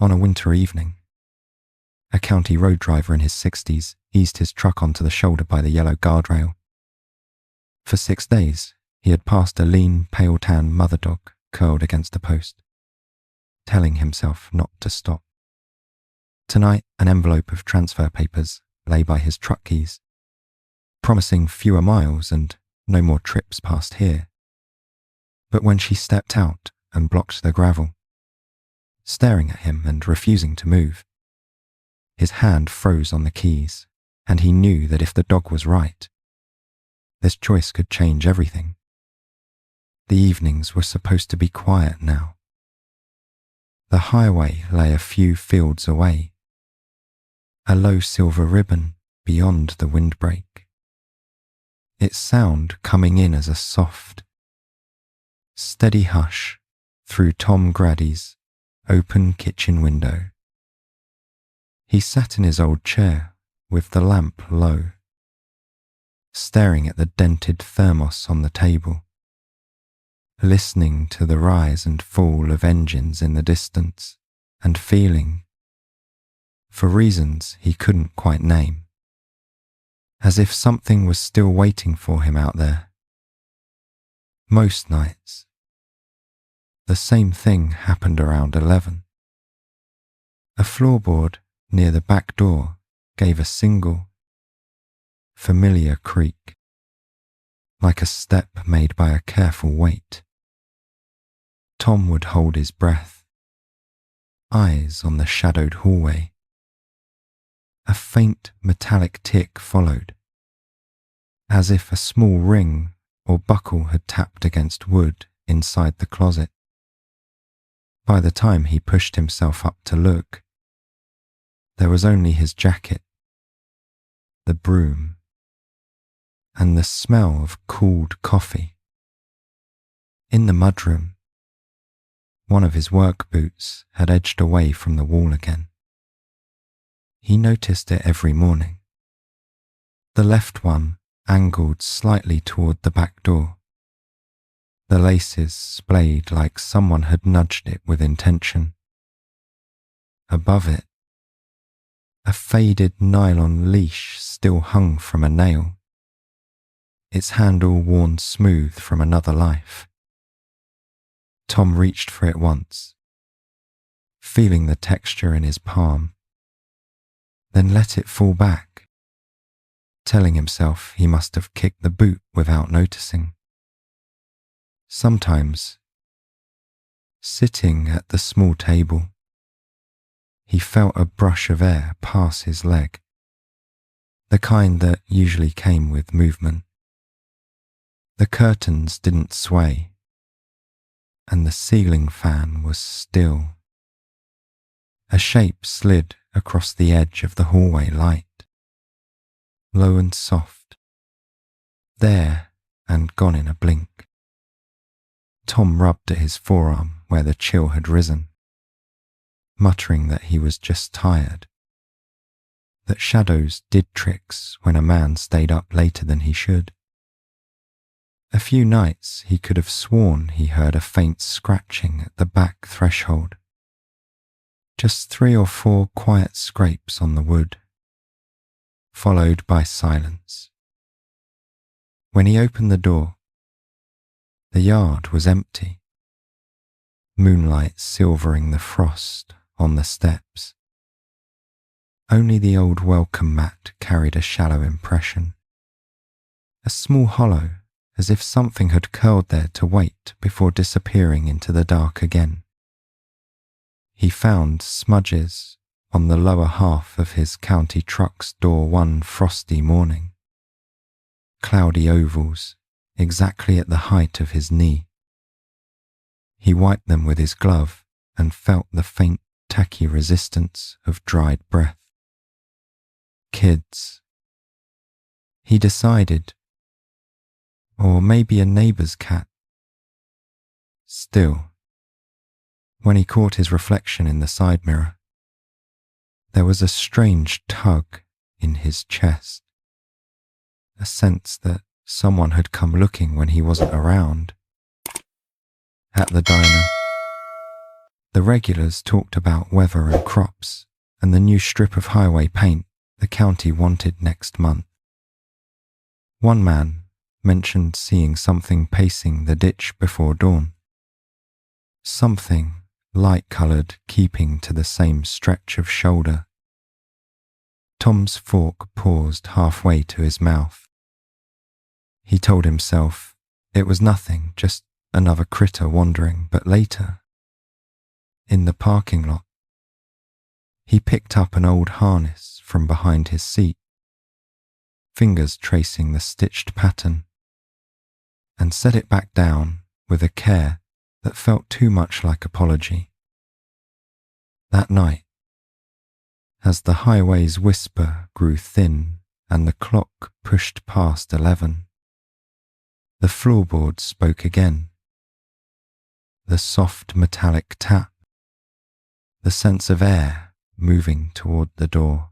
On a winter evening, a county road driver in his 60s eased his truck onto the shoulder by the yellow guardrail. For 6 days, he had passed a lean, pale-tan mother dog curled against a post, telling himself not to stop. Tonight, an envelope of transfer papers lay by his truck keys, promising fewer miles and no more trips past here. But when she stepped out and blocked the gravel, staring at him and refusing to move, his hand froze on the keys, and he knew that if the dog was right, this choice could change everything. The evenings were supposed to be quiet now. The highway lay a few fields away, a low silver ribbon beyond the windbreak, its sound coming in as a soft, steady hush through Tom Grady's open kitchen window. He sat in his old chair with the lamp low, staring at the dented thermos on the table, listening to the rise and fall of engines in the distance and feeling, for reasons he couldn't quite name, as if something was still waiting for him out there. Most nights, the same thing happened around 11. A floorboard near the back door gave a single, familiar creak, like a step made by a careful weight. Tom would hold his breath, eyes on the shadowed hallway. A faint metallic tick followed, as if a small ring or buckle had tapped against wood inside the closet. By the time he pushed himself up to look, there was only his jacket, the broom, and the smell of cooled coffee. In the mudroom, one of his work boots had edged away from the wall again. He noticed it every morning. The left one angled slightly toward the back door, the laces splayed like someone had nudged it with intention. Above it, a faded nylon leash still hung from a nail, its handle worn smooth from another life. Tom reached for it once, feeling the texture in his palm, then let it fall back, telling himself he must have kicked the boot without noticing. Sometimes, sitting at the small table, he felt a brush of air pass his leg, the kind that usually came with movement. The curtains didn't sway, and the ceiling fan was still. A shape slid across the edge of the hallway light, low and soft, there and gone in a blink. Tom rubbed at his forearm where the chill had risen, muttering that he was just tired, that shadows did tricks when a man stayed up later than he should. A few nights he could have sworn he heard a faint scratching at the back threshold, just 3 or 4 quiet scrapes on the wood, followed by silence. When he opened the door, the yard was empty, moonlight silvering the frost on the steps. Only the old welcome mat carried a shallow impression, a small hollow as if something had curled there to wait before disappearing into the dark again. He found smudges on the lower half of his county truck's door one frosty morning, cloudy ovals exactly at the height of his knee. He wiped them with his glove and felt the faint, tacky resistance of dried breath. Kids. He decided, or maybe a neighbour's cat. Still, when he caught his reflection in the side mirror, there was a strange tug in his chest, a sense that someone had come looking when he wasn't around. At the diner, The regulars talked about weather and crops and the new strip of highway paint the county wanted next month. One man mentioned seeing something pacing the ditch before dawn. Something light-coloured keeping to the same stretch of shoulder. Tom's fork paused halfway to his mouth. He told himself it was nothing, just another critter wandering, but later, in the parking lot, he picked up an old harness from behind his seat, fingers tracing the stitched pattern, and set it back down with a care that felt too much like apology. That night, as the highway's whisper grew thin and the clock pushed past 11, the floorboard spoke again. The soft metallic tap, the sense of air moving toward the door.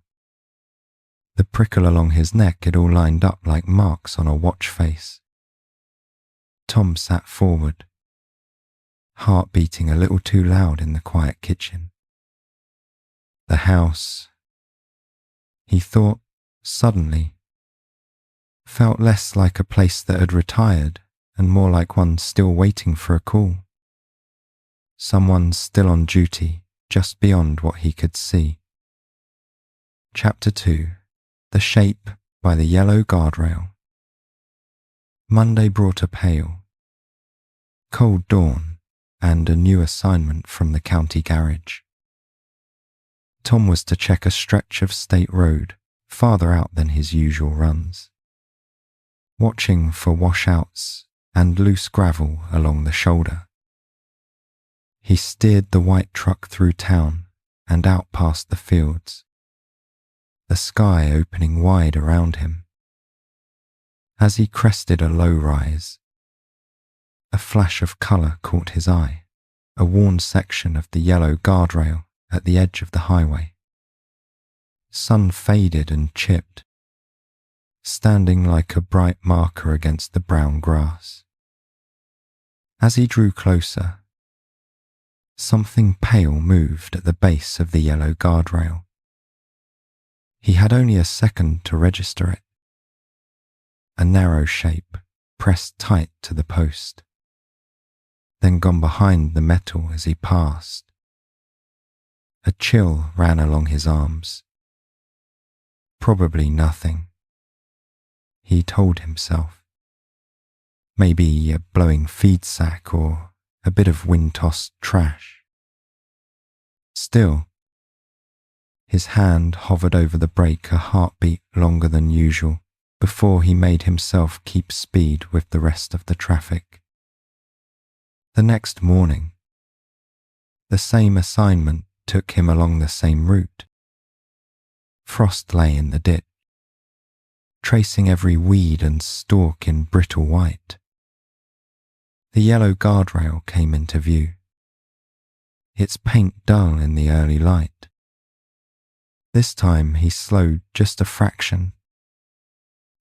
The prickle along his neck, it all lined up like marks on a watch face. Tom sat forward, heart beating a little too loud in the quiet kitchen. The house, he thought suddenly, felt less like a place that had retired and more like one still waiting for a call. Someone still on duty just beyond what he could see. Chapter 2. The Shape by the Yellow Guardrail. Monday brought a pale, cold dawn and a new assignment from the county garage. Tom was to check a stretch of state road farther out than his usual runs, watching for washouts and loose gravel along the shoulder. He steered the white truck through town and out past the fields, the sky opening wide around him. As he crested a low rise, a flash of colour caught his eye, a worn section of the yellow guardrail at the edge of the highway. Sun faded and chipped, standing like a bright marker against the brown grass. As he drew closer, something pale moved at the base of the yellow guardrail. He had only a second to register it. A narrow shape pressed tight to the post, then gone behind the metal as he passed. A chill ran along his arms. Probably nothing, he told himself. Maybe a blowing feed sack or a bit of wind-tossed trash. Still, his hand hovered over the brake a heartbeat longer than usual before he made himself keep speed with the rest of the traffic. The next morning, the same assignment took him along the same route. Frost lay in the ditch, tracing every weed and stalk in brittle white. The yellow guardrail came into view, its paint dull in the early light. This time he slowed just a fraction,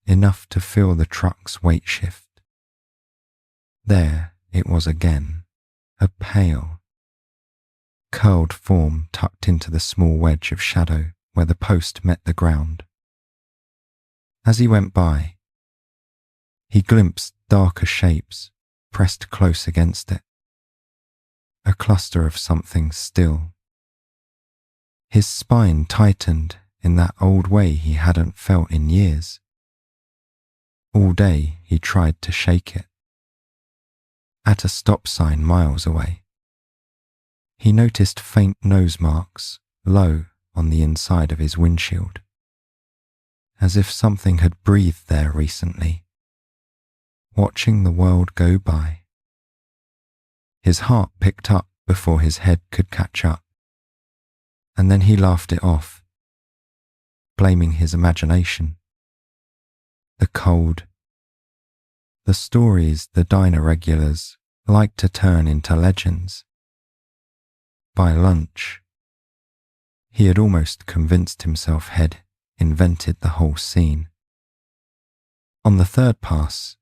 enough to feel the truck's weight shift. There it was again, a pale, curled form tucked into the small wedge of shadow where the post met the ground. As he went by, he glimpsed darker shapes pressed close against it, a cluster of something still. His spine tightened in that old way he hadn't felt in years. All day he tried to shake it. At a stop sign miles away, he noticed faint nose marks low on the inside of his windshield, as if something had breathed there recently, watching the world go by. His heart picked up before his head could catch up, and then he laughed it off, blaming his imagination. The cold, the stories the diner regulars liked to turn into legends. By lunch, he had almost convinced himself had invented the whole scene. On the third pass,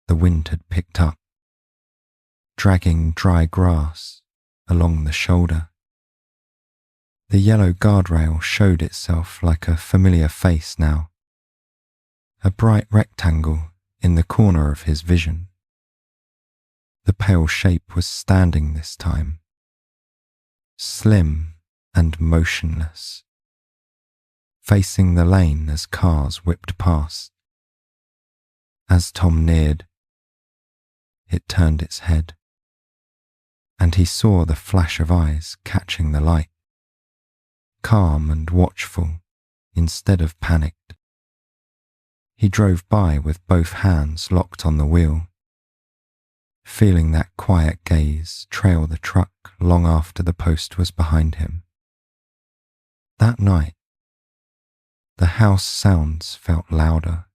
the wind had picked up, dragging dry grass along the shoulder. The yellow guardrail showed itself like a familiar face now, a bright rectangle in the corner of his vision. The pale shape was standing this time, slim and motionless, facing the lane as cars whipped past. As Tom neared, it turned its head, and he saw the flash of eyes catching the light, calm and watchful instead of panicked. He drove by with both hands locked on the wheel, feeling that quiet gaze trail the truck long after the post was behind him. That night, the house sounds felt louder.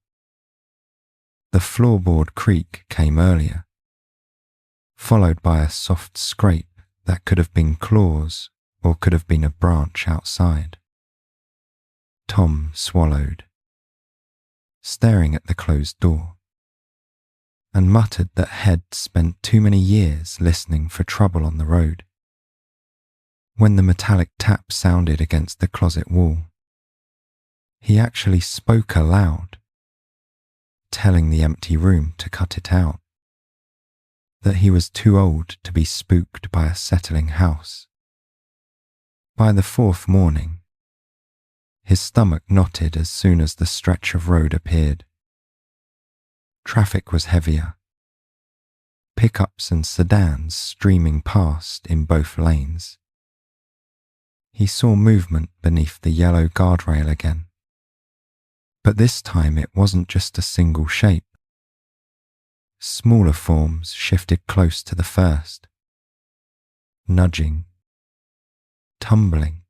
The floorboard creak came earlier, followed by a soft scrape that could have been claws or could have been a branch outside. Tom swallowed, staring at the closed door, and muttered that Head spent too many years listening for trouble on the road. When the metallic tap sounded against the closet wall, he actually spoke aloud, telling the empty room to cut it out, that he was too old to be spooked by a settling house. By the fourth morning, his stomach knotted as soon as the stretch of road appeared. Traffic was heavier, pickups and sedans streaming past in both lanes. He saw movement beneath the yellow guardrail again, but this time it wasn't just a single shape. Smaller forms shifted close to the first, nudging, tumbling,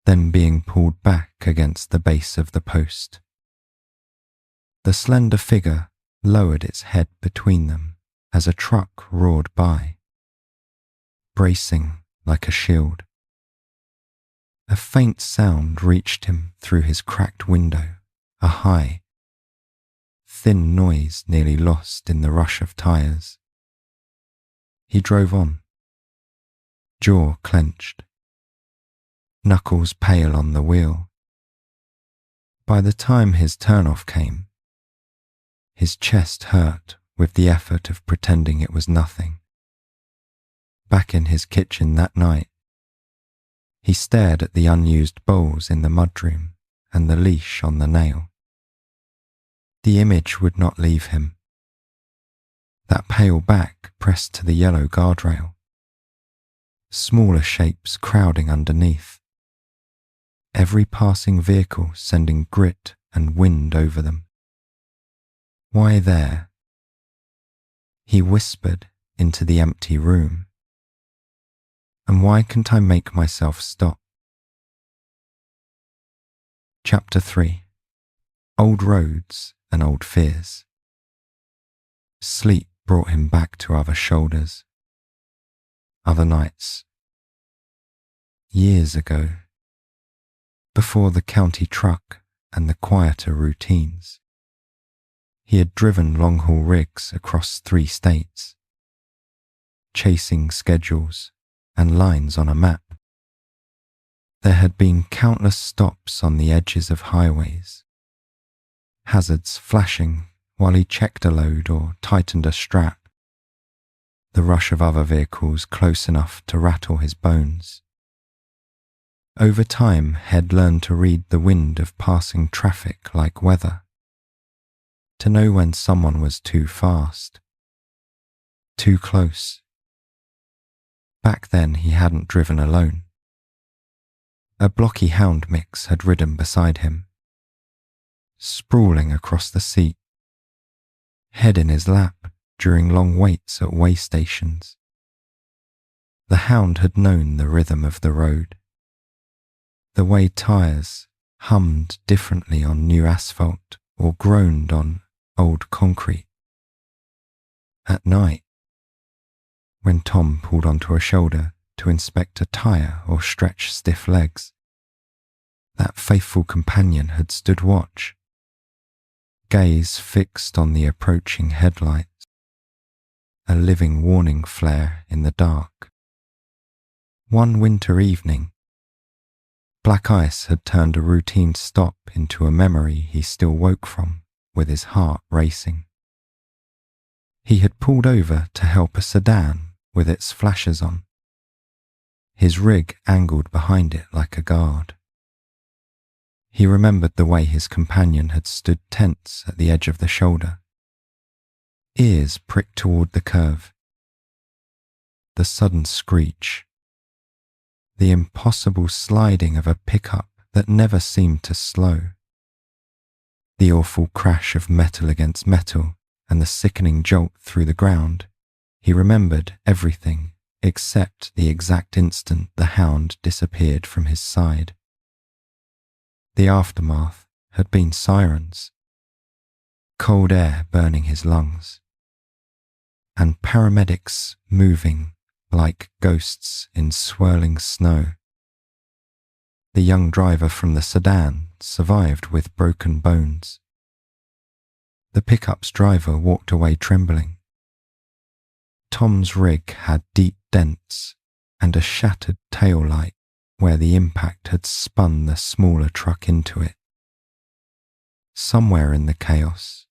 then being pulled back against the base of the post. The slender figure lowered its head between them as a truck roared by, bracing like a shield. A faint sound reached him through his cracked window, a high, thin noise nearly lost in the rush of tires. He drove on, jaw clenched, knuckles pale on the wheel. By the time his turn-off came, his chest hurt with the effort of pretending it was nothing. Back in his kitchen that night, he stared at the unused bowls in the mudroom and the leash on the nail. The image would not leave him. That pale back pressed to the yellow guardrail, smaller shapes crowding underneath, every passing vehicle sending grit and wind over them. Why there? He whispered into the empty room. And why can't I make myself stop? Chapter 3. Old Roads and Old Fears. Sleep brought him back to other shoulders, other nights. Years ago, before the county truck and the quieter routines, he had driven long-haul rigs across 3 states, chasing schedules and lines on a map. There had been countless stops on the edges of highways, hazards flashing while he checked a load or tightened a strap, the rush of other vehicles close enough to rattle his bones. Over time, Head learned to read the wind of passing traffic like weather, to know when someone was too fast, too close. Back then he hadn't driven alone. A blocky hound mix had ridden beside him, sprawling across the seat, head in his lap during long waits at way stations. The hound had known the rhythm of the road, the way tires hummed differently on new asphalt or groaned on old concrete. At night, when Tom pulled onto a shoulder to inspect a tire or stretch stiff legs, that faithful companion had stood watch, gaze fixed on the approaching headlights, a living warning flare in the dark. One winter evening, black ice had turned a routine stop into a memory he still woke from, with his heart racing. He had pulled over to help a sedan with its flashers on, his rig angled behind it like a guard. He remembered the way his companion had stood tense at the edge of the shoulder, ears pricked toward the curve. The sudden screech, the impossible sliding of a pickup that never seemed to slow, the awful crash of metal against metal and the sickening jolt through the ground. He remembered everything except the exact instant the hound disappeared from his side. The aftermath had been sirens, cold air burning his lungs, and paramedics moving like ghosts in swirling snow. The young driver from the sedan survived with broken bones. The pickup's driver walked away trembling. Tom's rig had deep dents and a shattered tail light where the impact had spun the smaller truck into it. Somewhere in the chaos,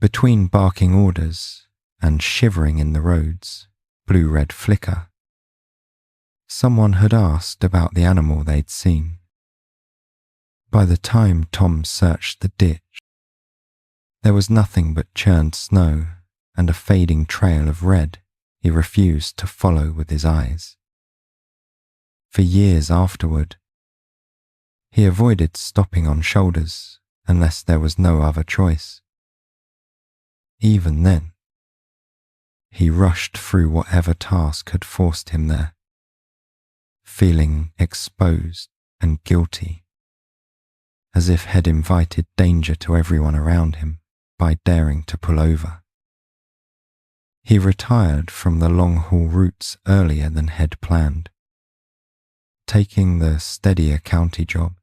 between barking orders and shivering in the road's blue-red flicker, someone had asked about the animal they'd seen. By the time Tom searched the ditch, there was nothing but churned snow and a fading trail of red he refused to follow with his eyes. For years afterward, he avoided stopping on shoulders unless there was no other choice. Even then, he rushed through whatever task had forced him there, feeling exposed and guilty, as if had invited danger to everyone around him by daring to pull over. He retired from the long-haul routes earlier than had planned, taking the steadier county job,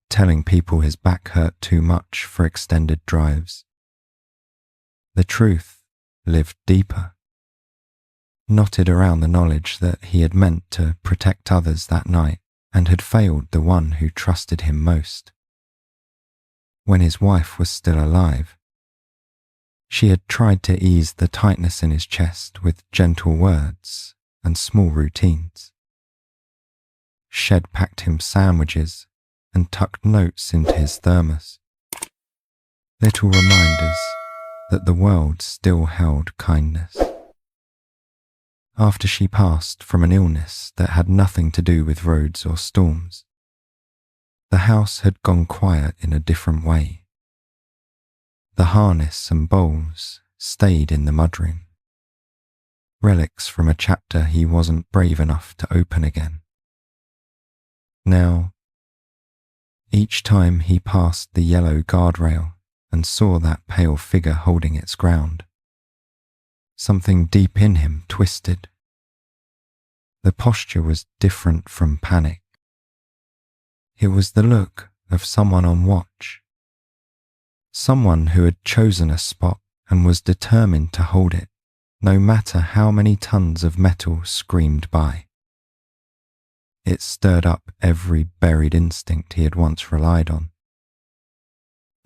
telling people his back hurt too much for extended drives. The truth lived deeper, knotted around the knowledge that he had meant to protect others that night and had failed the one who trusted him most. When his wife was still alive, she had tried to ease the tightness in his chest with gentle words and small routines. Shed packed him sandwiches and tucked notes into his thermos, little reminders that the world still held kindness. After she passed from an illness that had nothing to do with roads or storms, the house had gone quiet in a different way. The harness and bowls stayed in the mudroom, relics from a chapter he wasn't brave enough to open again. Now, each time he passed the yellow guardrail and saw that pale figure holding its ground, something deep in him twisted. The posture was different from panic. It was the look of someone on watch, someone who had chosen a spot and was determined to hold it, no matter how many tons of metal screamed by. It stirred up every buried instinct he had once relied on.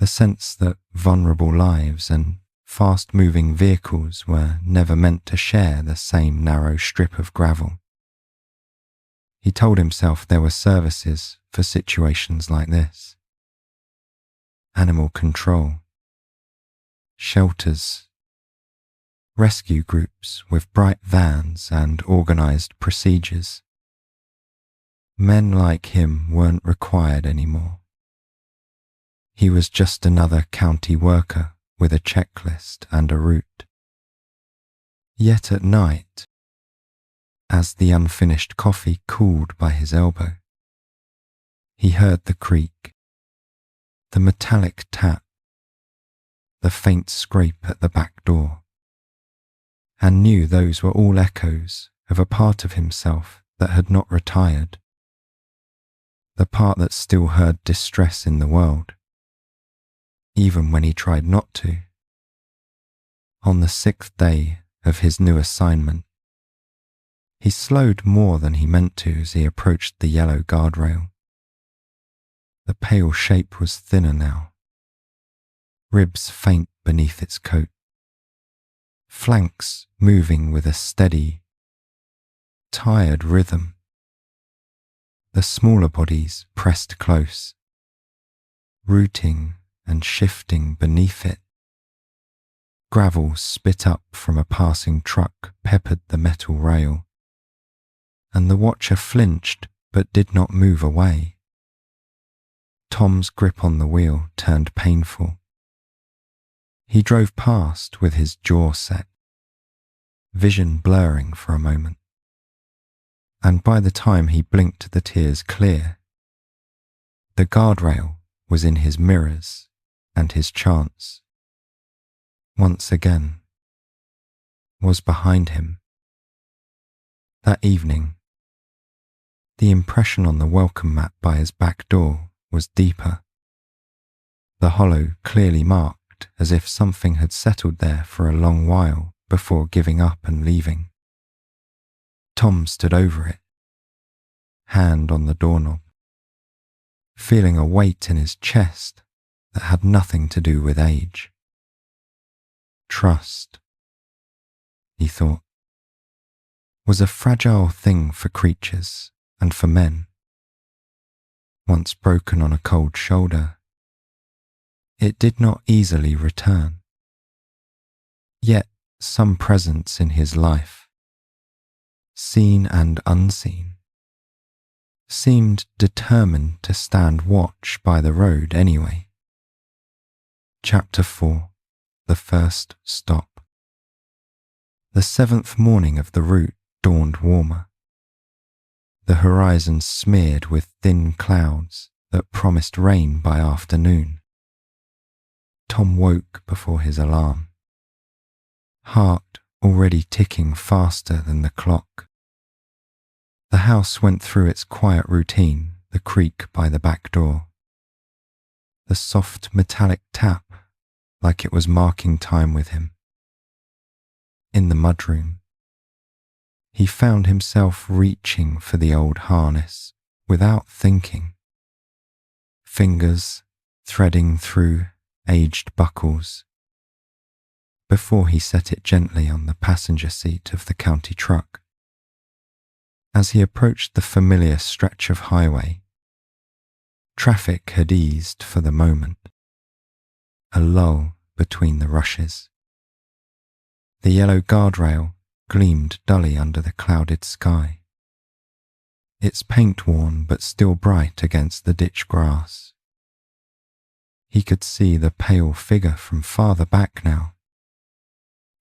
The sense that vulnerable lives and fast-moving vehicles were never meant to share the same narrow strip of gravel. He told himself there were services for situations like this. Animal control, shelters, rescue groups with bright vans and organized procedures. Men like him weren't required anymore. He was just another county worker with a checklist and a route. Yet at night, as the unfinished coffee cooled by his elbow, he heard the creak, the metallic tap, the faint scrape at the back door, and knew those were all echoes of a part of himself that had not retired, the part that still heard distress in the world, even when he tried not to. On the 6th day of his new assignment, He slowed more than he meant to as he approached the yellow guardrail. The pale shape was thinner now, ribs faint beneath its coat, flanks moving with a steady, tired rhythm. The smaller bodies pressed close, rooting and shifting beneath it. Gravel spit up from a passing truck peppered the metal rail, and the watcher flinched but did not move away. Tom's grip on the wheel turned painful. He drove past with his jaw set, vision blurring for a moment, and by the time he blinked the tears clear, the guardrail was in his mirrors and his chance, once again, was behind him. That evening, the impression on the welcome mat by his back door was deeper, the hollow clearly marked as if something had settled there for a long while before giving up and leaving. Tom stood over it, hand on the doorknob, feeling a weight in his chest that had nothing to do with age. Trust, he thought, was a fragile thing for creatures and for men. Once broken on a cold shoulder, it did not easily return. Yet some presence in his life, seen and unseen, seemed determined to stand watch by the road anyway. Chapter 4. The First Stop. The 7th morning of the route dawned warmer, the horizon smeared with thin clouds that promised rain by afternoon. Tom woke before his alarm, heart already ticking faster than the clock. The house went through its quiet routine, the creak by the back door, the soft metallic tap like it was marking time with him. In the mudroom, he found himself reaching for the old harness without thinking, fingers threading through aged buckles, before he set it gently on the passenger seat of the county truck. As he approached the familiar stretch of highway, traffic had eased for the moment, a lull between the rushes. The yellow guardrail gleamed dully under the clouded sky, its paint worn but still bright against the ditch grass. He could see the pale figure from farther back now,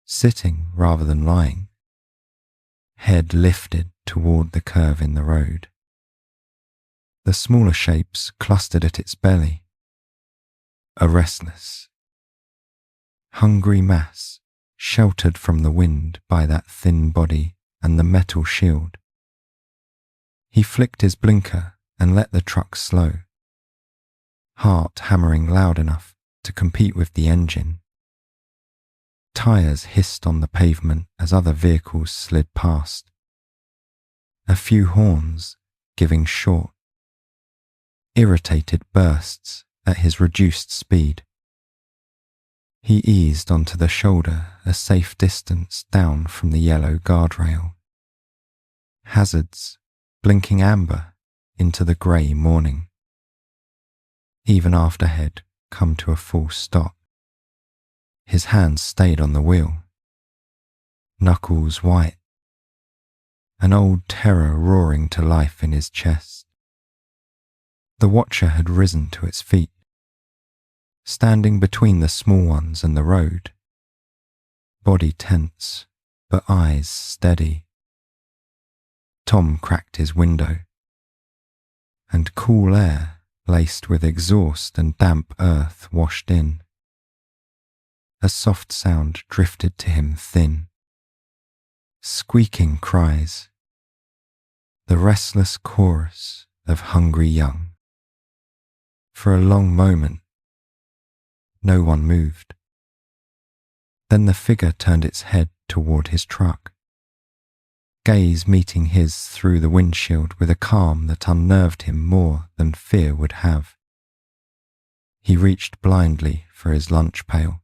sitting rather than lying, head lifted toward the curve in the road. The smaller shapes clustered at its belly, a restless, hungry mass sheltered from the wind by that thin body and the metal shield. He flicked his blinker and let the truck slow, heart hammering loud enough to compete with the engine. Tires hissed on the pavement as other vehicles slid past, a few horns giving short, irritated bursts at his reduced speed. He eased onto the shoulder a safe distance down from the yellow guardrail. Hazards blinking amber into the grey morning. Even after had come to a full stop, his hands stayed on the wheel, knuckles white, an old terror roaring to life in his chest. The watcher had risen to its feet, standing between the small ones and the road, body tense but eyes steady. Tom cracked his window, and cool air laced with exhaust and damp earth washed in. A soft sound drifted to him thin, squeaking cries, the restless chorus of hungry young. For a long moment, no one moved. Then the figure turned its head toward his truck, gaze meeting his through the windshield with a calm that unnerved him more than fear would have. He reached blindly for his lunch pail,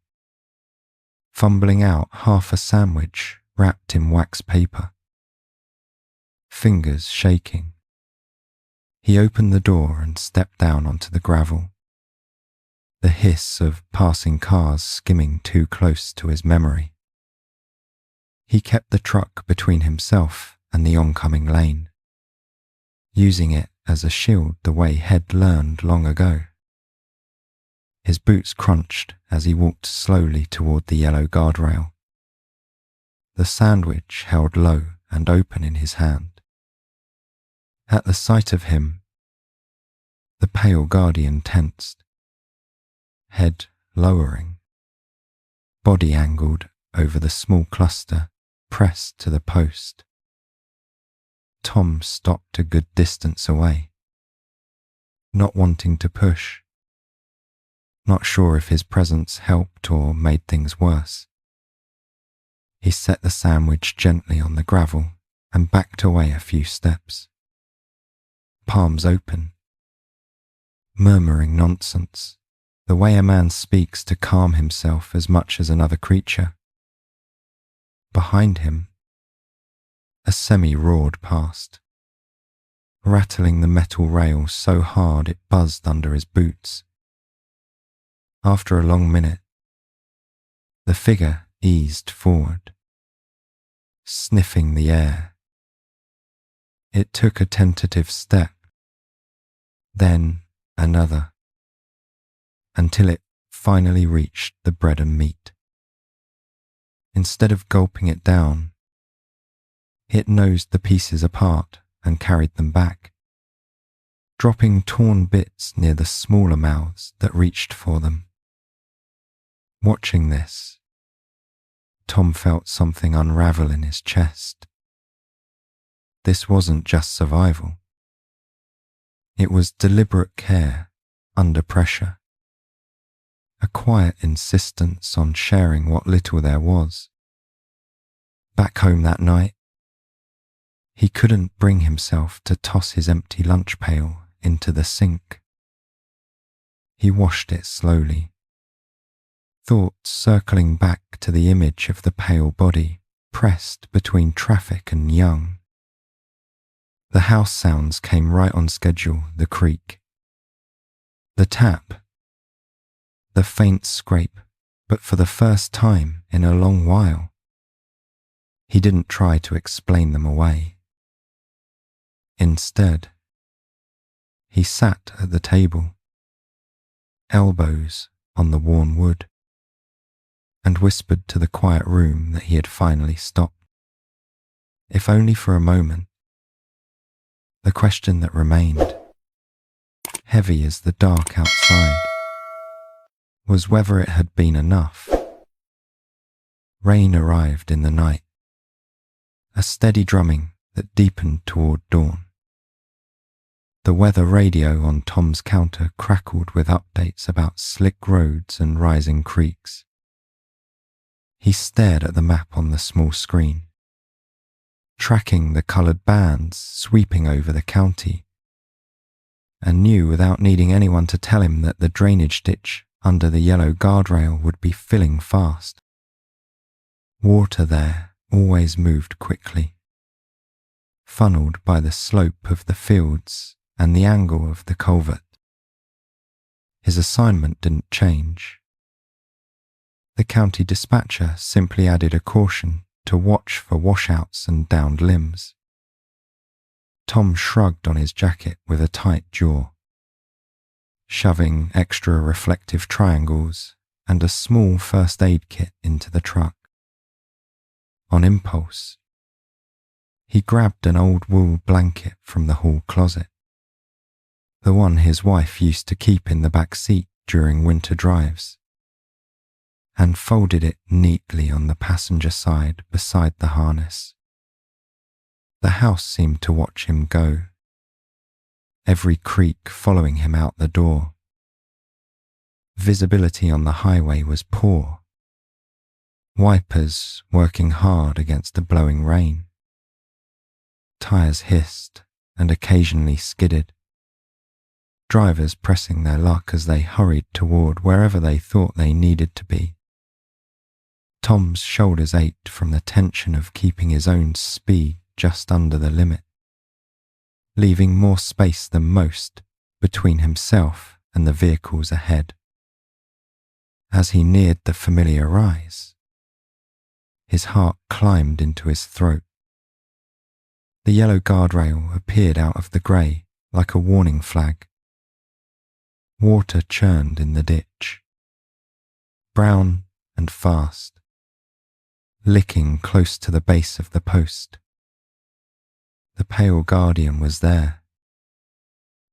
fumbling out half a sandwich wrapped in wax paper. Fingers shaking, he opened the door and stepped down onto the gravel, the hiss of passing cars skimming too close to his memory. He kept the truck between himself and the oncoming lane, using it as a shield the way Head learned long ago. His boots crunched as he walked slowly toward the yellow guardrail, the sandwich held low and open in his hand. At the sight of him, the pale guardian tensed, head lowering, body angled over the small cluster pressed to the post. Tom stopped a good distance away, not wanting to push, not sure if his presence helped or made things worse. He set the sandwich gently on the gravel and backed away a few steps, palms open, murmuring nonsense, the way a man speaks to calm himself as much as another creature. Behind him, a semi roared past, rattling the metal rail so hard it buzzed under his boots. After a long minute, the figure eased forward, sniffing the air. It took a tentative step, then another, until it finally reached the bread and meat. Instead of gulping it down, it nosed the pieces apart and carried them back, dropping torn bits near the smaller mouths that reached for them. Watching this, Tom felt something unravel in his chest. This wasn't just survival. It was deliberate care under pressure, a quiet insistence on sharing what little there was. Back home that night, he couldn't bring himself to toss his empty lunch pail into the sink. He washed it slowly, thoughts circling back to the image of the pale body pressed between traffic and Young. The house sounds came right on schedule, the creak, the tap, the faint scrape, but for the first time in a long while. He didn't try to explain them away. Instead, he sat at the table, elbows on the worn wood, and whispered to the quiet room that he had finally stopped. If only for a moment. The question that remained, heavy as the dark outside, was whether it had been enough. Rain arrived in the night, a steady drumming that deepened toward dawn. The weather radio on Tom's counter crackled with updates about slick roads and rising creeks. He stared at the map on the small screen, tracking the coloured bands sweeping over the county, and knew without needing anyone to tell him that the drainage ditch under the yellow guardrail would be filling fast. Water there always moved quickly, funneled by the slope of the fields and the angle of the culvert. His assignment didn't change. The county dispatcher simply added a caution to watch for washouts and downed limbs. Tom shrugged on his jacket with a tight jaw, shoving extra reflective triangles and a small first aid kit into the truck. On impulse, he grabbed an old wool blanket from the hall closet, the one his wife used to keep in the back seat during winter drives, and folded it neatly on the passenger side beside the harness. The house seemed to watch him go, every creak following him out the door. Visibility on the highway was poor, wipers working hard against the blowing rain. Tires hissed and occasionally skidded, drivers pressing their luck as they hurried toward wherever they thought they needed to be. Tom's shoulders ached from the tension of keeping his own speed just under the limit, leaving more space than most between himself and the vehicles ahead. As he neared the familiar rise, his heart climbed into his throat. The yellow guardrail appeared out of the grey like a warning flag. Water churned in the ditch, brown and fast, licking close to the base of the post. The pale guardian was there,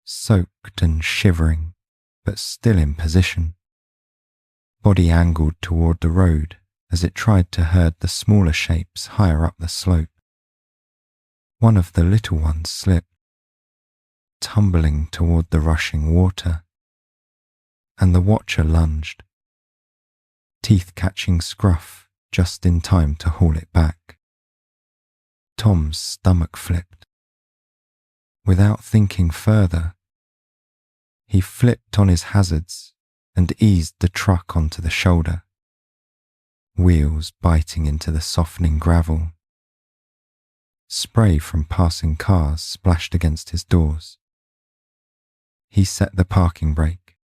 soaked and shivering, but still in position, body angled toward the road as it tried to herd the smaller shapes higher up the slope. One of the little ones slipped, tumbling toward the rushing water, and the watcher lunged, teeth catching scruff just in time to haul it back. Tom's stomach flipped. Without thinking further, he flipped on his hazards and eased the truck onto the shoulder, wheels biting into the softening gravel. Spray from passing cars splashed against his doors. He set the parking brake,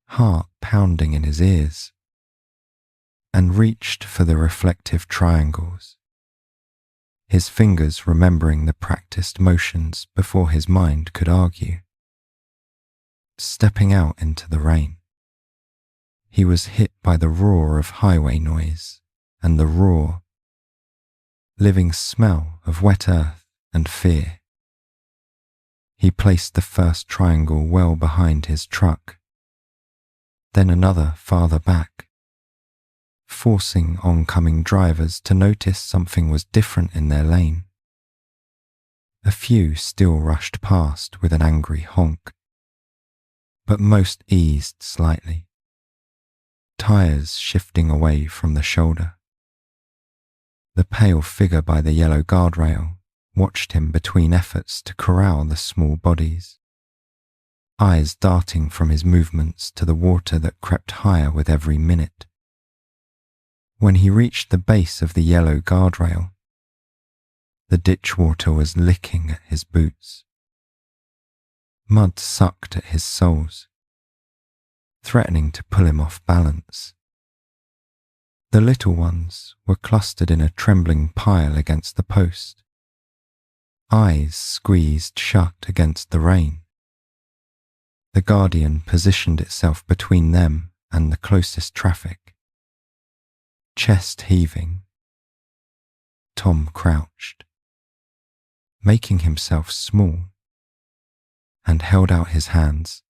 heart pounding in his ears, and reached for the reflective triangles, his fingers remembering the practiced motions before his mind could argue. Stepping out into the rain, he was hit by the roar of highway noise and the raw, living smell of wet earth and fear. He placed the first triangle well behind his truck, then another farther back, forcing oncoming drivers to notice something was different in their lane. A few still rushed past with an angry honk, but most eased slightly, tires shifting away from the shoulder. The pale figure by the yellow guardrail watched him between efforts to corral the small bodies, eyes darting from his movements to the water that crept higher with every minute. When he reached the base of the yellow guardrail, the ditch water was licking at his boots. Mud sucked at his soles, threatening to pull him off balance. The little ones were clustered in a trembling pile against the post, eyes squeezed shut against the rain. The guardian positioned itself between them and the closest traffic. Chest heaving, Tom crouched, making himself small, and held out his hands,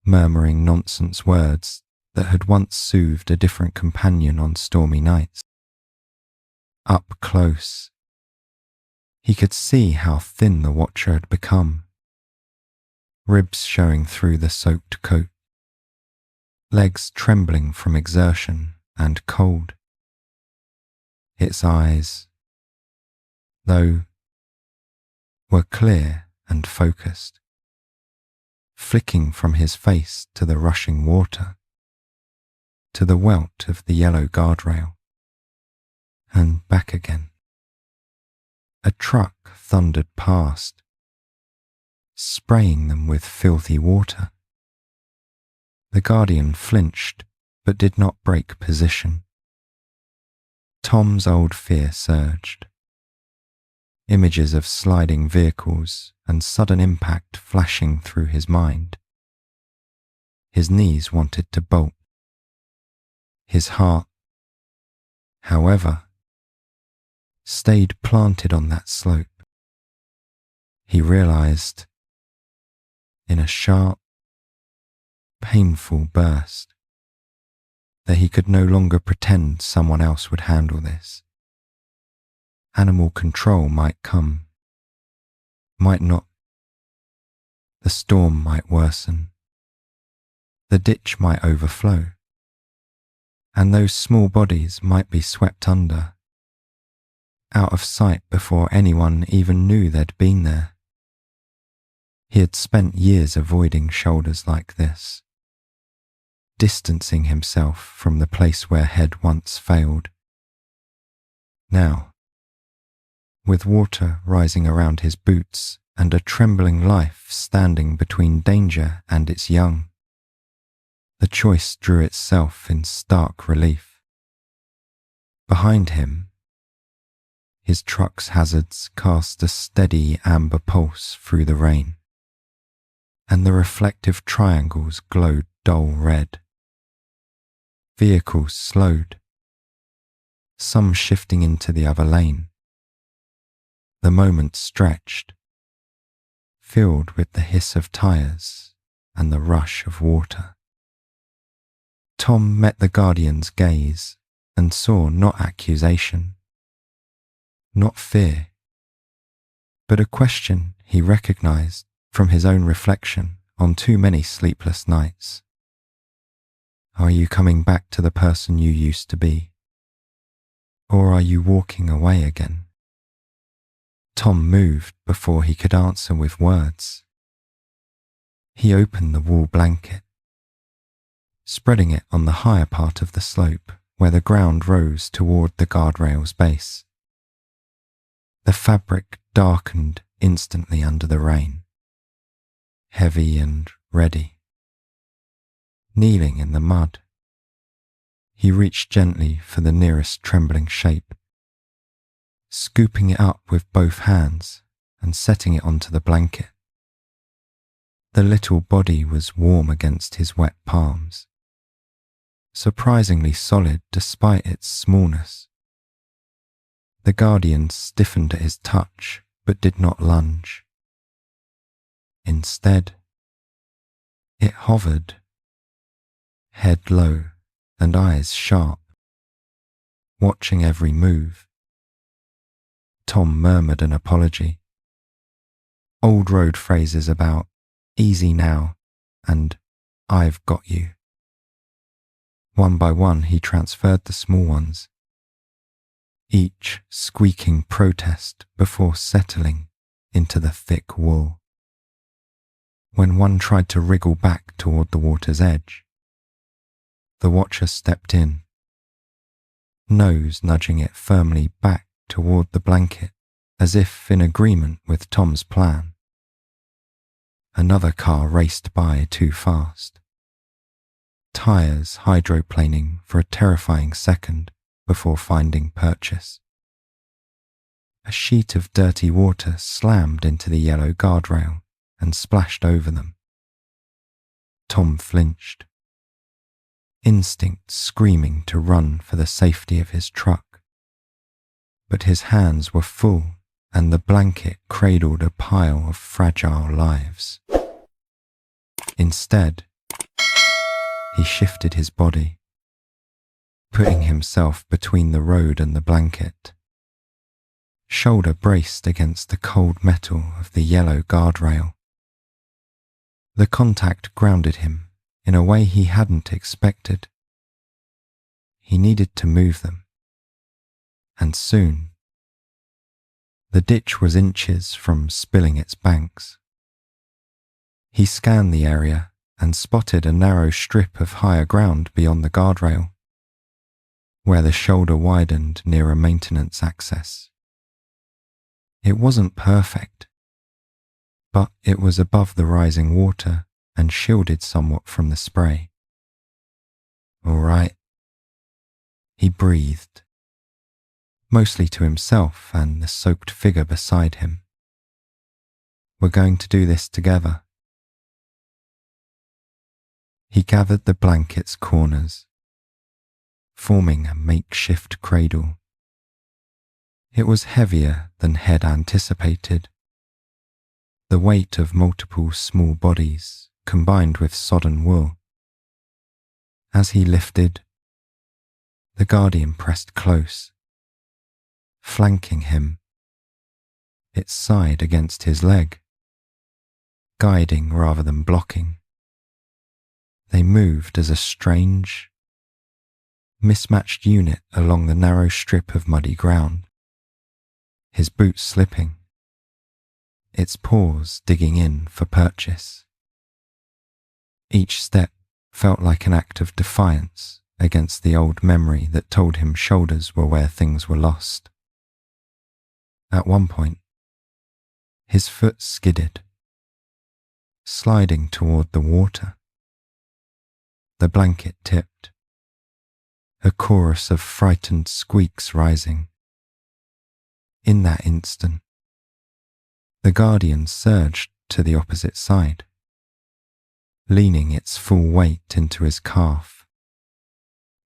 murmuring nonsense words that had once soothed a different companion on stormy nights. Up close, he could see how thin the watcher had become, ribs showing through the soaked coat, legs trembling from exertion and cold. Its eyes, though, were clear and focused, flicking from his face to the rushing water, to the welt of the yellow guardrail, and back again. A truck thundered past, spraying them with filthy water. The guardian flinched, but did not break position. Tom's old fear surged. Images of sliding vehicles and sudden impact flashing through his mind. His knees wanted to bolt. His heart, however, stayed planted on that slope. He realized, in a sharp, painful burst, that he could no longer pretend someone else would handle this. Animal control might come, might not. The storm might worsen. The ditch might overflow. And those small bodies might be swept under. out of sight before anyone even knew they'd been there. He had spent years avoiding shoulders like this, distancing himself from the place where head once failed. Now, with water rising around his boots and a trembling life standing between danger and its young, the choice drew itself in stark relief. Behind him, his truck's hazards cast a steady amber pulse through the rain, and the reflective triangles glowed dull red. Vehicles slowed, some shifting into the other lane. The moment stretched, filled with the hiss of tires and the rush of water. Tom met the Guardian's gaze and saw not accusation, not fear, but a question he recognized from his own reflection on too many sleepless nights. Are you coming back to the person you used to be? Or are you walking away again? Tom moved before he could answer with words. He opened the wool blanket, spreading it on the higher part of the slope where the ground rose toward the guardrail's base. The fabric darkened instantly under the rain, heavy and ready. Kneeling in the mud, he reached gently for the nearest trembling shape, scooping it up with both hands and setting it onto the blanket. The little body was warm against his wet palms, surprisingly solid despite its smallness. The Guardian stiffened at his touch but did not lunge. Instead, it hovered, head low and eyes sharp, watching every move. Tom murmured an apology. Old road phrases about easy now and I've got you. One by one he transferred the small ones, each squeaking protest before settling into the thick wool. When one tried to wriggle back toward the water's edge, the watcher stepped in, nose nudging it firmly back toward the blanket as if in agreement with Tom's plan. Another car raced by too fast, tires hydroplaning for a terrifying second before finding purchase. A sheet of dirty water slammed into the yellow guardrail and splashed over them. Tom flinched, instinct screaming to run for the safety of his truck. But his hands were full and the blanket cradled a pile of fragile lives. Instead, he shifted his body, putting himself between the road and the blanket, shoulder braced against the cold metal of the yellow guardrail. The contact grounded him in a way he hadn't expected. He needed to move them, and soon. The ditch was inches from spilling its banks. He scanned the area and spotted a narrow strip of higher ground beyond the guardrail, where the shoulder widened near a maintenance access. It wasn't perfect, but it was above the rising water and shielded somewhat from the spray. All right, he breathed, mostly to himself and the soaked figure beside him. We're going to do this together. He gathered the blanket's corners, forming a makeshift cradle. It was heavier than had anticipated, the weight of multiple small bodies combined with sodden wool. As he lifted, the Guardian pressed close, flanking him, its side against his leg, guiding rather than blocking. They moved as a strange, mismatched unit along the narrow strip of muddy ground. his boots slipping, its paws digging in for purchase. Each step felt like an act of defiance against the old memory that told him shoulders were where things were lost. At one point, his foot skidded, sliding toward the water. The blanket tipped, a chorus of frightened squeaks rising. In that instant, the Guardian surged to the opposite side, leaning its full weight into his calf,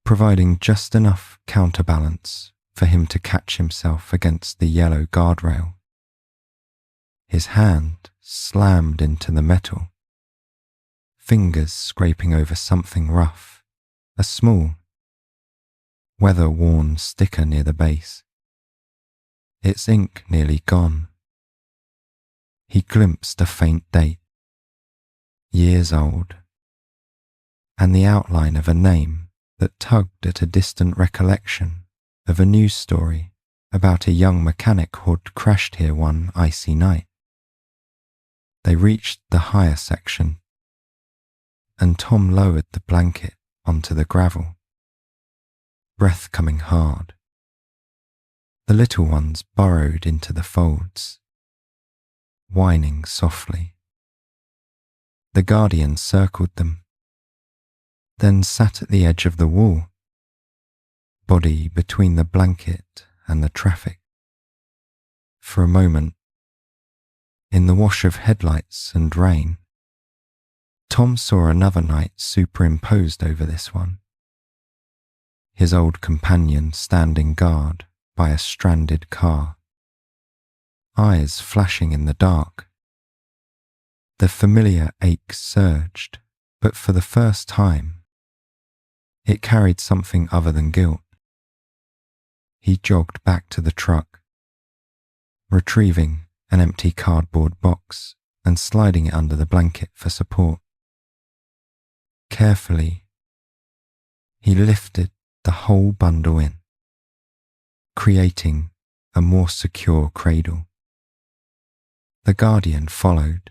providing just enough counterbalance for him to catch himself against the yellow guardrail. His hand slammed into the metal, fingers scraping over something rough, a small, weather-worn sticker near the base, its ink nearly gone. He glimpsed a faint date, years old, and the outline of a name that tugged at a distant recollection of a news story about a young mechanic who'd crashed here one icy night. They reached the higher section, and Tom lowered the blanket onto the gravel, breath coming hard. The little ones burrowed into the folds, whining softly. The Guardian circled them, then sat at the edge of the wall, body between the blanket and the traffic. For a moment, in the wash of headlights and rain, Tom saw another night superimposed over this one. His old companion standing guard by a stranded car, eyes flashing in the dark. The familiar ache surged, but for the first time, it carried something other than guilt. He jogged back to the truck, retrieving an empty cardboard box and sliding it under the blanket for support. Carefully, he lifted the whole bundle in, creating a more secure cradle. The Guardian followed,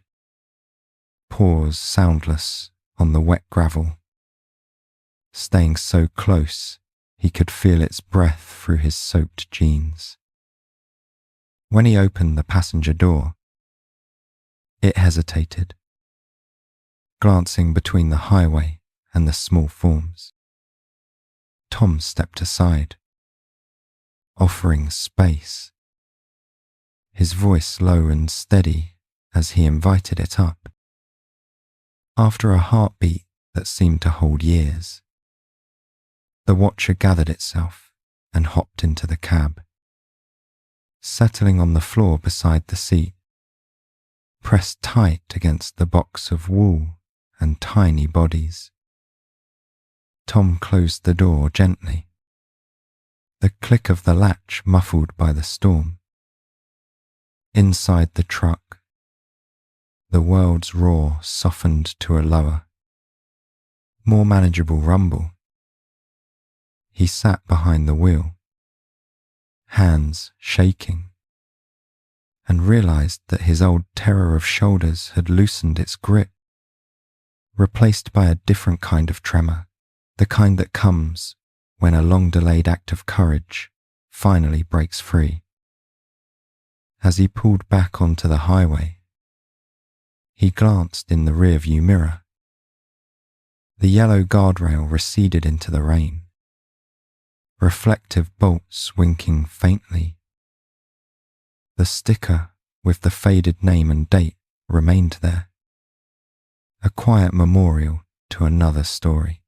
paws soundless on the wet gravel, staying so close he could feel its breath through his soaked jeans. When he opened the passenger door, it hesitated, glancing between the highway and the small forms. Tom stepped aside, offering space, his voice low and steady as he invited it up. After a heartbeat that seemed to hold years, the watcher gathered itself and hopped into the cab, settling on the floor beside the seat, pressed tight against the box of wool and tiny bodies. Tom closed the door gently, the click of the latch muffled by the storm. Inside the truck, the world's roar softened to a lower, more manageable rumble. He sat behind the wheel, hands shaking, and realized that his old terror of shoulders had loosened its grip, replaced by a different kind of tremor, the kind that comes when a long-delayed act of courage finally breaks free. As he pulled back onto the highway, he glanced in the rearview mirror. The yellow guardrail receded into the rain, reflective bolts winking faintly. The sticker with the faded name and date remained there, a quiet memorial to another story.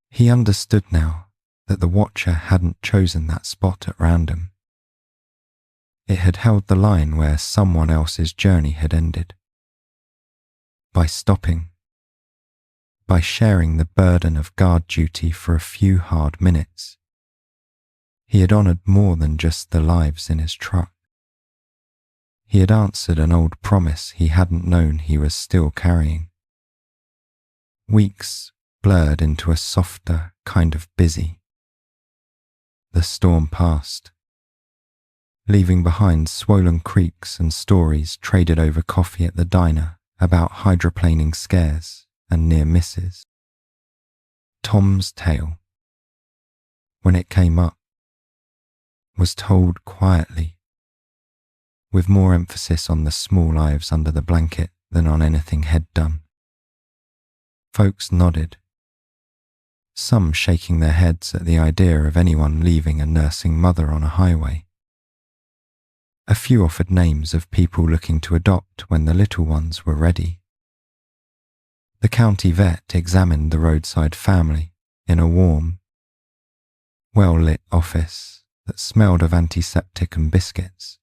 He understood now that the watcher hadn't chosen that spot at random. It had held the line where someone else's journey had ended. By stopping, by sharing the burden of guard duty for a few hard minutes, he had honored more than just the lives in his truck. He had answered an old promise he hadn't known he was still carrying. Weeks blurred into a softer kind of busy. The storm passed, leaving behind swollen creaks and stories traded over coffee at the diner about hydroplaning scares and near misses. Tom's tale, when it came up, was told quietly, with more emphasis on the small lives under the blanket than on anything Head done. Folks nodded, some shaking their heads at the idea of anyone leaving a nursing mother on a highway. A few offered names of people looking to adopt when the little ones were ready. The county vet examined the roadside family in a warm, well-lit office that smelled of antiseptic and biscuits.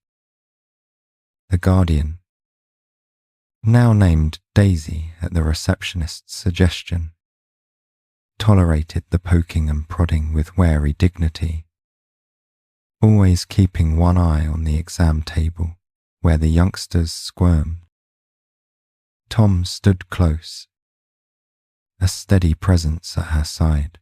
The guardian, now named Daisy at the receptionist's suggestion, tolerated the poking and prodding with wary dignity, always keeping one eye on the exam table where the youngsters squirmed. Tom stood close, a steady presence at her side,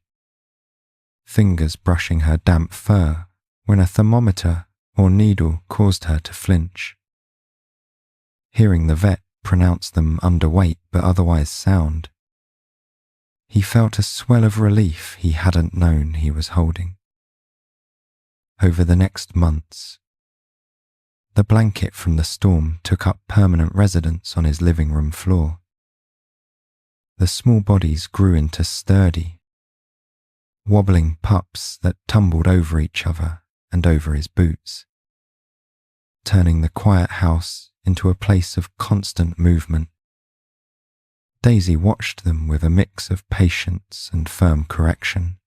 fingers brushing her damp fur when a thermometer or needle caused her to flinch. Hearing the vet pronounce them underweight but otherwise sound, he felt a swell of relief he hadn't known he was holding. Over the next months, the blanket from the storm took up permanent residence on his living room floor. The small bodies grew into sturdy, wobbling pups that tumbled over each other and over his boots, turning the quiet house into a place of constant movement. Daisy watched them with a mix of patience and firm correction,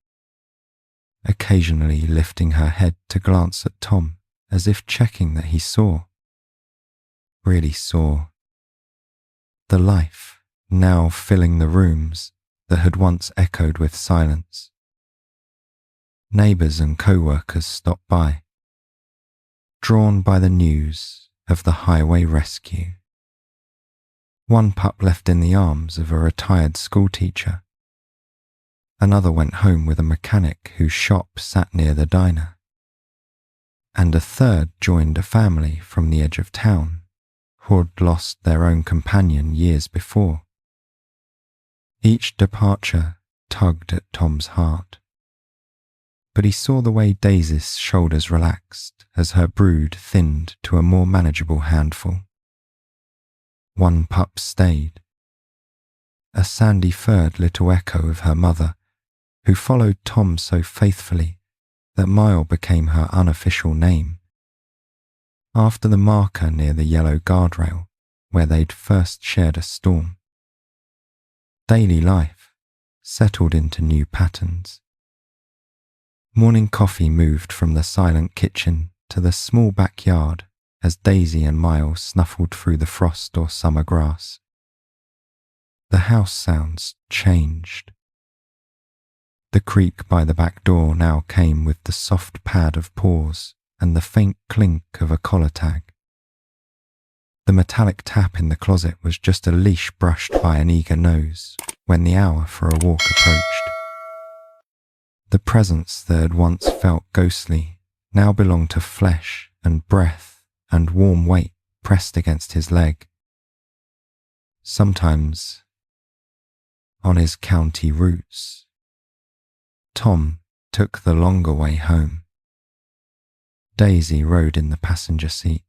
occasionally lifting her head to glance at Tom as if checking that he really saw, the life now filling the rooms that had once echoed with silence. Neighbours and co-workers stopped by, drawn by the news of the highway rescue. One pup left in the arms of a retired schoolteacher. Another went home with a mechanic whose shop sat near the diner. And a third joined a family from the edge of town who had lost their own companion years before. Each departure tugged at Tom's heart, but he saw the way Daisy's shoulders relaxed as her brood thinned to a more manageable handful. One pup stayed, a sandy-furred little echo of her mother, who followed Tom so faithfully that Mile became her unofficial name, after the marker near the yellow guardrail where they'd first shared a storm. Daily life settled into new patterns. Morning coffee moved from the silent kitchen to the small backyard as Daisy and Miles snuffled through the frost or summer grass. The house sounds changed. The creak by the back door now came with the soft pad of paws and the faint clink of a collar tag. The metallic tap in the closet was just a leash brushed by an eager nose when the hour for a walk approached. The presence that had once felt ghostly now belonged to flesh and breath and warm weight pressed against his leg. Sometimes, on his county routes, Tom took the longer way home. Daisy rode in the passenger seat,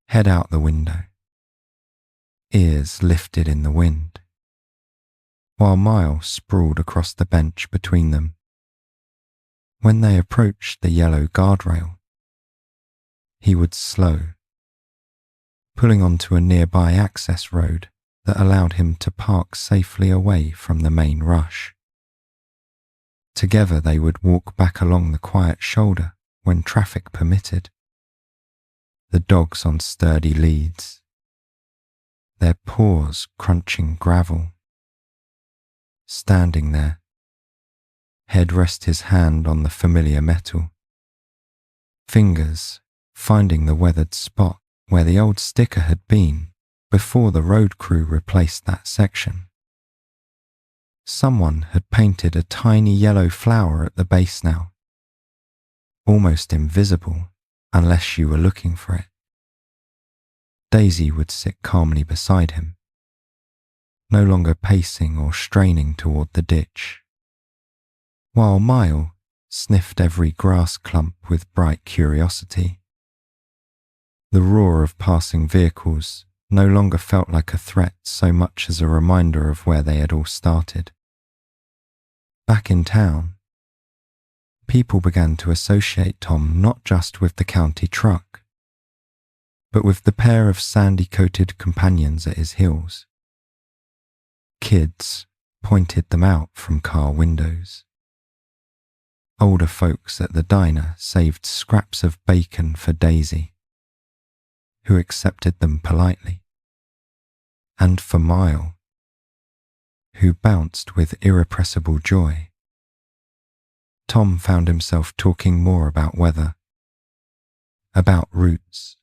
head out the window, ears lifted in the wind, while Miles sprawled across the bench between them. When they approached the yellow guardrail, he would slow, pulling onto a nearby access road that allowed him to park safely away from the main rush. Together they would walk back along the quiet shoulder when traffic permitted, the dogs on sturdy leads, their paws crunching gravel. Standing there, Head rest his hand on the familiar metal, fingers finding the weathered spot where the old sticker had been before the road crew replaced that section. Someone had painted a tiny yellow flower at the base now, almost invisible unless you were looking for it. Daisy would sit calmly beside him, no longer pacing or straining toward the ditch, while Mile sniffed every grass clump with bright curiosity. The roar of passing vehicles no longer felt like a threat so much as a reminder of where they had all started. Back in town, people began to associate Tom not just with the county truck, but with the pair of sandy-coated companions at his heels. Kids pointed them out from car windows. Older folks at the diner saved scraps of bacon for Daisy, who accepted them politely, and for Mile, who bounced with irrepressible joy. Tom found himself talking more about weather, about roots,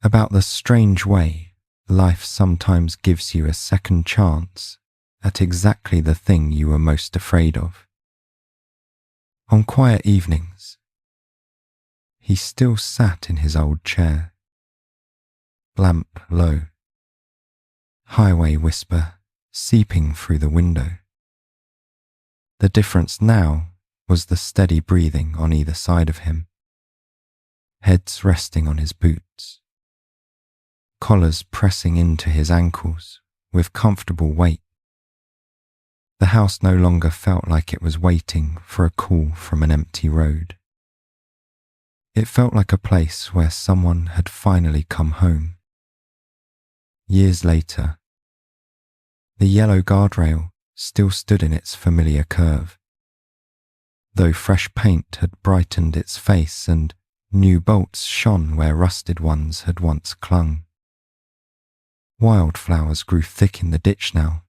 about the strange way life sometimes gives you a second chance at exactly the thing you were most afraid of. On quiet evenings, he still sat in his old chair, lamp low, highway whisper seeping through the window. The difference now was the steady breathing on either side of him, heads resting on his boots, collars pressing into his ankles with comfortable weight. The house no longer felt like it was waiting for a call from an empty road. It felt like a place where someone had finally come home. Years later, the yellow guardrail still stood in its familiar curve, though fresh paint had brightened its face and new bolts shone where rusted ones had once clung. Wildflowers grew thick in the ditch now,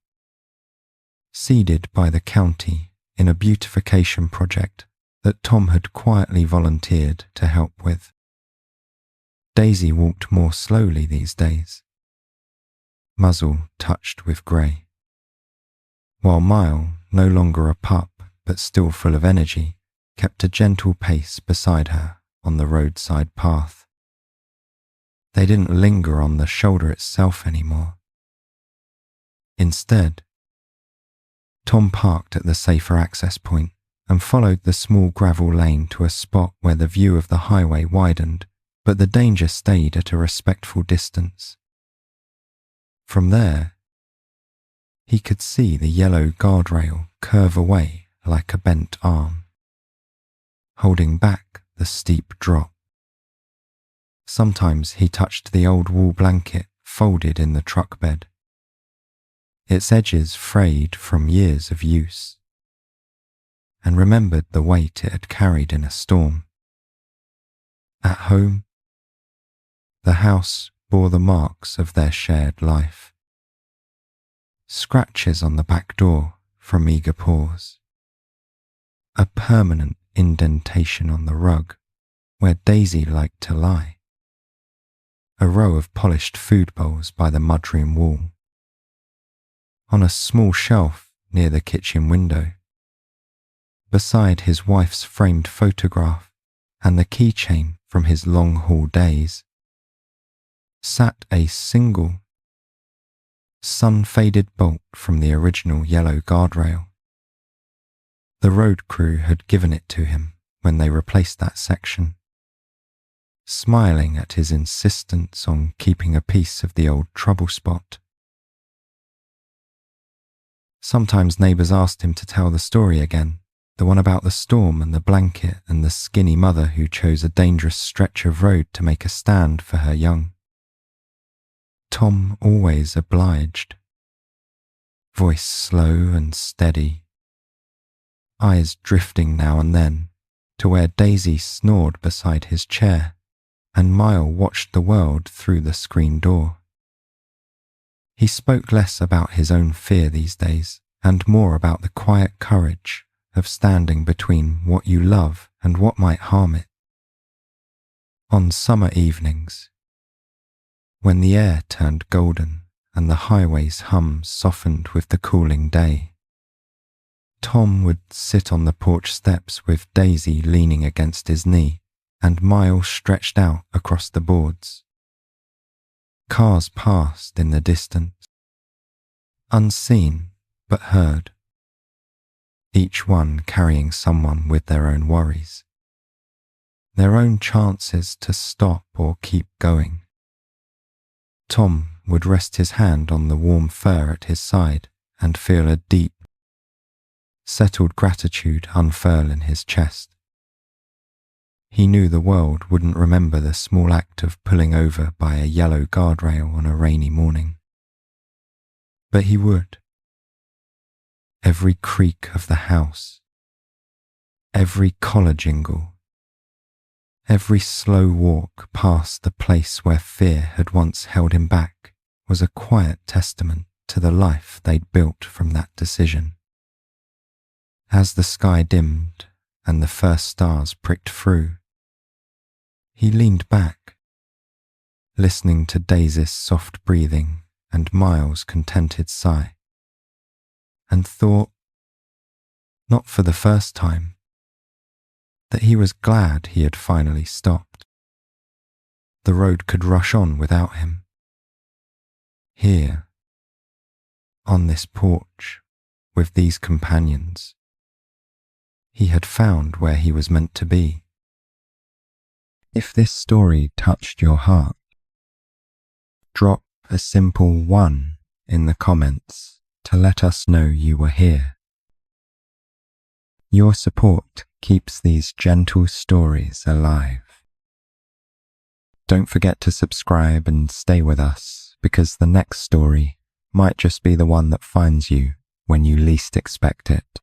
seeded by the county in a beautification project that Tom had quietly volunteered to help with. Daisy walked more slowly these days, muzzle touched with grey, while Mile, no longer a pup but still full of energy, kept a gentle pace beside her on the roadside path. They didn't linger on the shoulder itself anymore. Instead, Tom parked at the safer access point and followed the small gravel lane to a spot where the view of the highway widened, but the danger stayed at a respectful distance. From there, he could see the yellow guardrail curve away like a bent arm, holding back the steep drop. Sometimes he touched the old wool blanket folded in the truck bed, its edges frayed from years of use, and remembered the weight it had carried in a storm. At home, the house bore the marks of their shared life. Scratches on the back door from eager paws, a permanent indentation on the rug where Daisy liked to lie, a row of polished food bowls by the mudroom wall, on a small shelf near the kitchen window, beside his wife's framed photograph and the keychain from his long-haul days, sat a single, sun-faded bolt from the original yellow guardrail. The road crew had given it to him when they replaced that section, smiling at his insistence on keeping a piece of the old trouble spot. Sometimes neighbours asked him to tell the story again, the one about the storm and the blanket and the skinny mother who chose a dangerous stretch of road to make a stand for her young. Tom always obliged, voice slow and steady, eyes drifting now and then to where Daisy snored beside his chair and Mile watched the world through the screen door. He spoke less about his own fear these days and more about the quiet courage of standing between what you love and what might harm it. On summer evenings, when the air turned golden and the highway's hum softened with the cooling day, Tom would sit on the porch steps with Daisy leaning against his knee and miles stretched out across the boards. Cars passed in the distance, unseen but heard, each one carrying someone with their own worries, their own chances to stop or keep going. Tom would rest his hand on the warm fur at his side and feel a deep, settled gratitude unfurl in his chest. He knew the world wouldn't remember the small act of pulling over by a yellow guardrail on a rainy morning. But he would. Every creak of the house, every collar jingle, every slow walk past the place where fear had once held him back was a quiet testament to the life they'd built from that decision. As the sky dimmed and the first stars pricked through, he leaned back, listening to Daisy's soft breathing and Miles' contented sigh, and thought, not for the first time, that he was glad he had finally stopped. The road could rush on without him. Here, on this porch, with these companions, he had found where he was meant to be. If this story touched your heart, drop a simple 1 in the comments to let us know you were here. Your support keeps these gentle stories alive. Don't forget to subscribe and stay with us, because the next story might just be the one that finds you when you least expect it.